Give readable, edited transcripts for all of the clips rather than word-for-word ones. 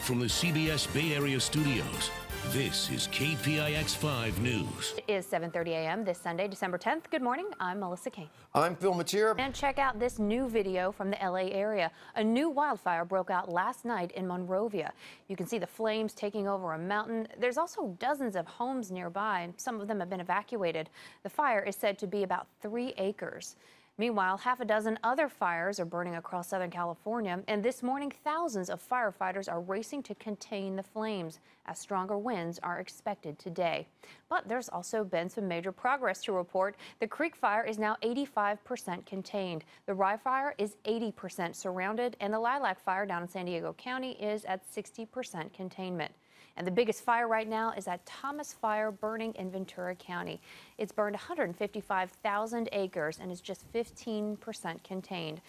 from the CBS Bay Area studios, this is KPIX 5 News. It is 7:30 a.m. this Sunday, December 10th. Good morning. I'm Melissa Kane. I'm Phil Matier. And check out this new video from the LA area. A new wildfire broke out last night in Monrovia. You can see the flames taking over a mountain. There's also dozens of homes nearby, and some of them have been evacuated. The fire is said to be about 3 acres. Meanwhile, half a dozen other fires are burning across Southern California, and this morning thousands of firefighters are racing to contain the flames as stronger winds are expected today. But there's also been some major progress to report. The Creek Fire is now 85% contained. The Rye Fire is 80% surrounded, and the Lilac Fire down in San Diego County is at 60% containment. And the biggest fire right now is that Thomas Fire burning in Ventura County. It's burned 155,000 acres and is just 15% contained.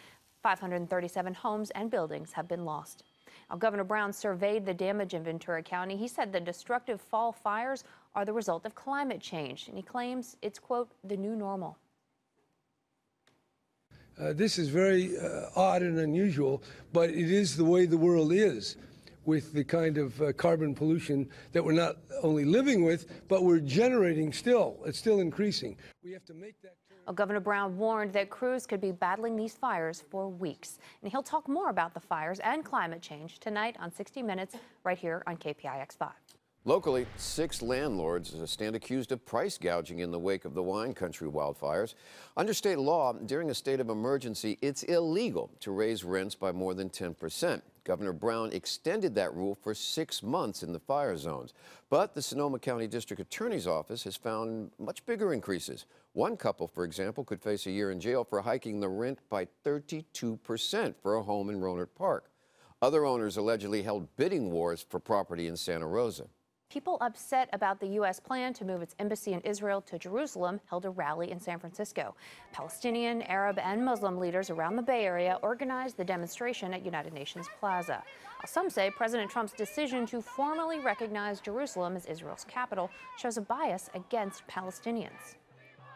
537 homes and buildings have been lost. Now, Governor Brown surveyed the damage in Ventura County. He said the destructive fall fires are the result of climate change, and he claims it's, quote, the new normal. This is very odd and unusual, but it is the way the world is, with the kind of carbon pollution that we're not only living with, but we're generating still. It's still increasing. We have to make that turn. Well, Governor Brown warned that crews could be battling these fires for weeks. And he'll talk more about the fires and climate change tonight on 60 Minutes right here on KPIX 5. Locally, 6 landlords stand accused of price gouging in the wake of the wine country wildfires. Under state law, during a state of emergency, it's illegal to raise rents by more than 10%. Governor Brown extended that rule for 6 months in the fire zones. But the Sonoma County District Attorney's Office has found much bigger increases. One couple, for example, could face a year in jail for hiking the rent by 32% for a home in Rohnert Park. Other owners allegedly held bidding wars for property in Santa Rosa. People upset about the U.S. plan to move its embassy in Israel to Jerusalem held a rally in San Francisco. Palestinian, Arab, and Muslim leaders around the Bay Area organized the demonstration at United Nations Plaza. Some say President Trump's decision to formally recognize Jerusalem as Israel's capital shows a bias against Palestinians.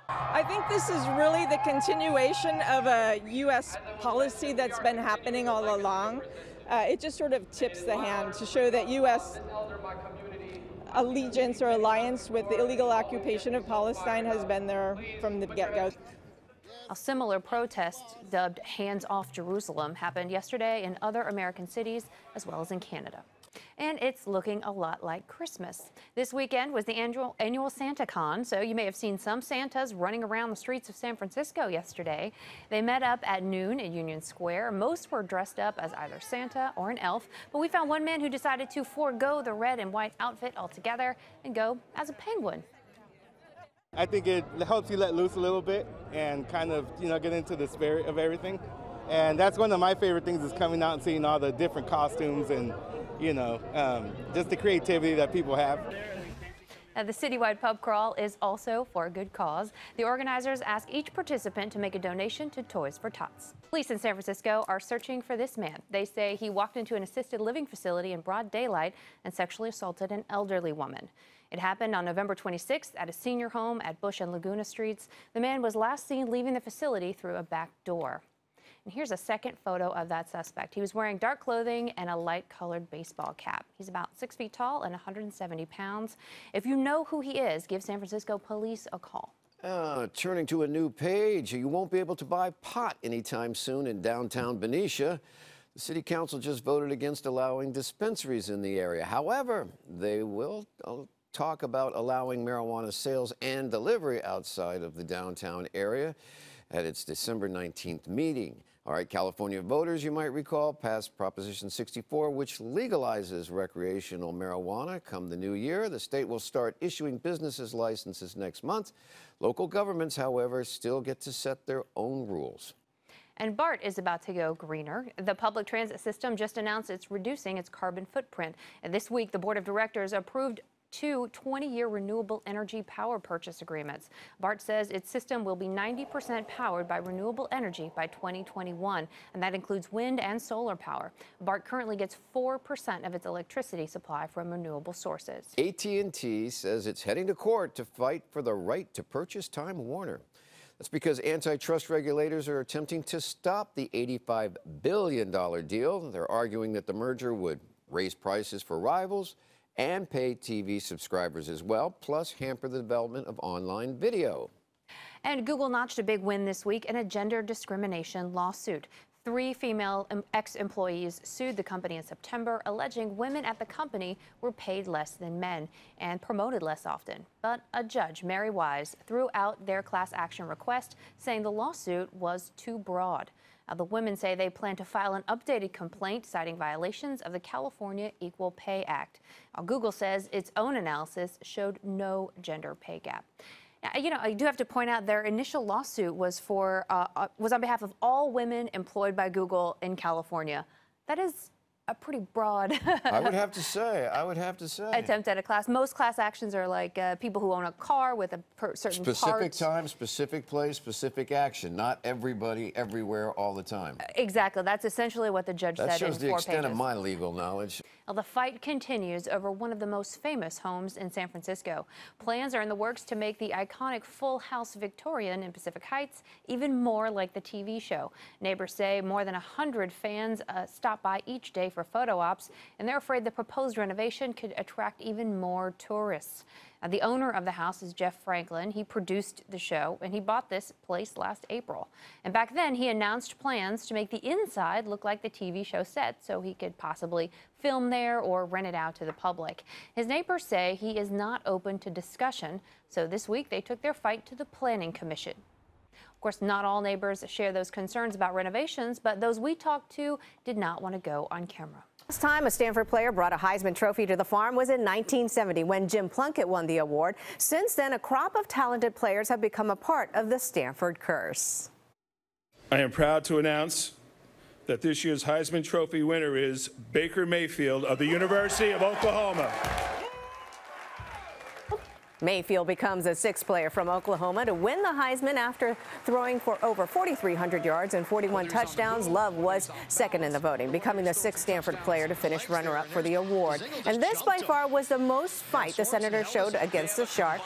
I think this is really the continuation of a U.S. policy that's been happening all along. It just sort of tips the hand to show that U.S. allegiance or alliance with the illegal occupation of Palestine has been there from the get-go. A similar protest, dubbed Hands Off Jerusalem, happened yesterday in other American cities as well as in Canada. And it's looking a lot like Christmas. This weekend was the annual SantaCon, so you may have seen some Santas running around the streets of San Francisco yesterday. They met up at noon in Union Square. Most were dressed up as either Santa or an elf, but we found one man who decided to forego the red and white outfit altogether and go as a penguin. I think it helps you let loose a little bit and kind of, get into the spirit of everything. And that's one of my favorite things, is coming out and seeing all the different costumes and just the creativity that people have. Now, the citywide pub crawl is also for a good cause. The organizers ask each participant to make a donation to Toys for Tots. Police in San Francisco are searching for this man. They say he walked into an assisted living facility in broad daylight and sexually assaulted an elderly woman. It happened on November 26th at a senior home at Bush and Laguna Streets. The man was last seen leaving the facility through a back door. And here's a second photo of that suspect. He was wearing dark clothing and a light-colored baseball cap. He's about 6 feet tall and 170 pounds. If you know who he is, give San Francisco police a call. Turning to a new page, you won't be able to buy pot anytime soon in downtown Benicia. The city council just voted against allowing dispensaries in the area. However, they will talk about allowing marijuana sales and delivery outside of the downtown area at its December 19th meeting. All right, California voters, you might recall, passed Proposition 64, which legalizes recreational marijuana. Come the new year, the state will start issuing businesses licenses next month. Local governments, however, still get to set their own rules. And BART is about to go greener. The public transit system just announced it's reducing its carbon footprint. And this week, the board of directors approved 2 20-year renewable energy power purchase agreements. BART says its system will be 90% powered by renewable energy by 2021, and that includes wind and solar power. BART currently gets 4% of its electricity supply from renewable sources. AT&T says it's heading to court to fight for the right to purchase Time Warner. That's because antitrust regulators are attempting to stop the $85 billion deal. They're arguing that the merger would raise prices for rivals, and pay TV subscribers as well, plus hamper the development of online video. And Google notched a big win this week in a gender discrimination lawsuit. 3 female ex-employees sued the company in September, alleging women at the company were paid less than men and promoted less often. But a judge, Mary Wise, threw out their class action request, saying the lawsuit was too broad. Now, the women say they plan to file an updated complaint citing violations of the California Equal Pay Act. Now, Google says its own analysis showed no gender pay gap. You know, I do have to point out their initial lawsuit was on behalf of all women employed by Google in California. That is a pretty broad I would have to say. attempt at a class. Most class actions are like people who own a car with a certain specific part. time, specific place, specific action. Not everybody, everywhere, all the time. Exactly. That's essentially what the judge said in 4 pages. That shows the extent of my legal knowledge. Well, the fight continues over one of the most famous homes in San Francisco. Plans are in the works to make the iconic Full House Victorian in Pacific Heights even more like the TV show. Neighbors say more than 100 fans stop by each day for photo ops, and they're afraid the proposed renovation could attract even more tourists. The owner of the house is Jeff Franklin. He produced the show, and he bought this place last April. And back then, he announced plans to make the inside look like the TV show set so he could possibly film there or rent it out to the public. His neighbors say he is not open to discussion, so this week they took their fight to the Planning Commission. Of course, not all neighbors share those concerns about renovations, but those we talked to did not want to go on camera. Last time a Stanford player brought a Heisman Trophy to the farm was in 1970 when Jim Plunkett won the award. Since then, a crop of talented players have become a part of the Stanford curse. I am proud to announce that this year's Heisman Trophy winner is Baker Mayfield of the University of Oklahoma. Mayfield becomes the 6th player from Oklahoma to win the Heisman after throwing for over 4,300 yards and 41 touchdowns. Love was second in the voting, becoming the 6th Stanford player to finish runner-up for the award. And this by far was the most fight the Senators showed against the Shark.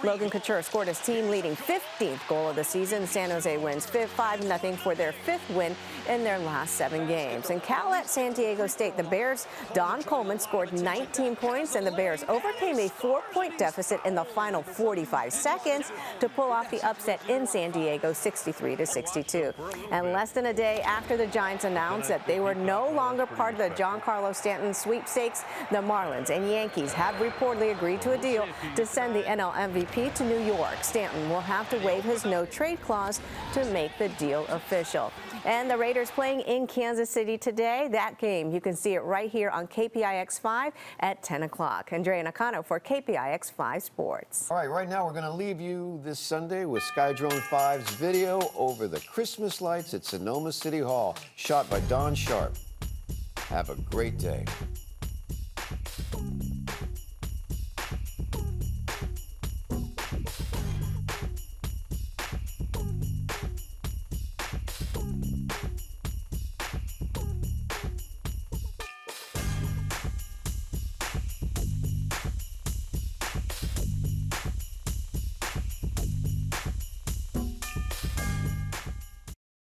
Logan Couture scored his team-leading 15th goal of the season. San Jose wins 5-0 for their 5th win in their last 7 games. And Cal at San Diego State, the Bears' Don Coleman scored 19 points, and the Bears overcame a 4-point deficit in the final 45 seconds to pull off the upset in San Diego, 63-62. And less than a day after the Giants announced that they were no longer part of the Giancarlo Stanton sweepstakes, the Marlins and Yankees have reportedly agreed to a deal to send the NL MVP to New York. Stanton will have to waive his no-trade clause to make the deal official. And the Raiders playing in Kansas City today. That game, you can see it right here on KPIX 5 at 10 o'clock. Andrea Nakano for KPIX 5 Sports. All right, right now we're going to leave you this Sunday with Skydrone 5's video over the Christmas lights at Sonoma City Hall, shot by Don Sharp. Have a great day.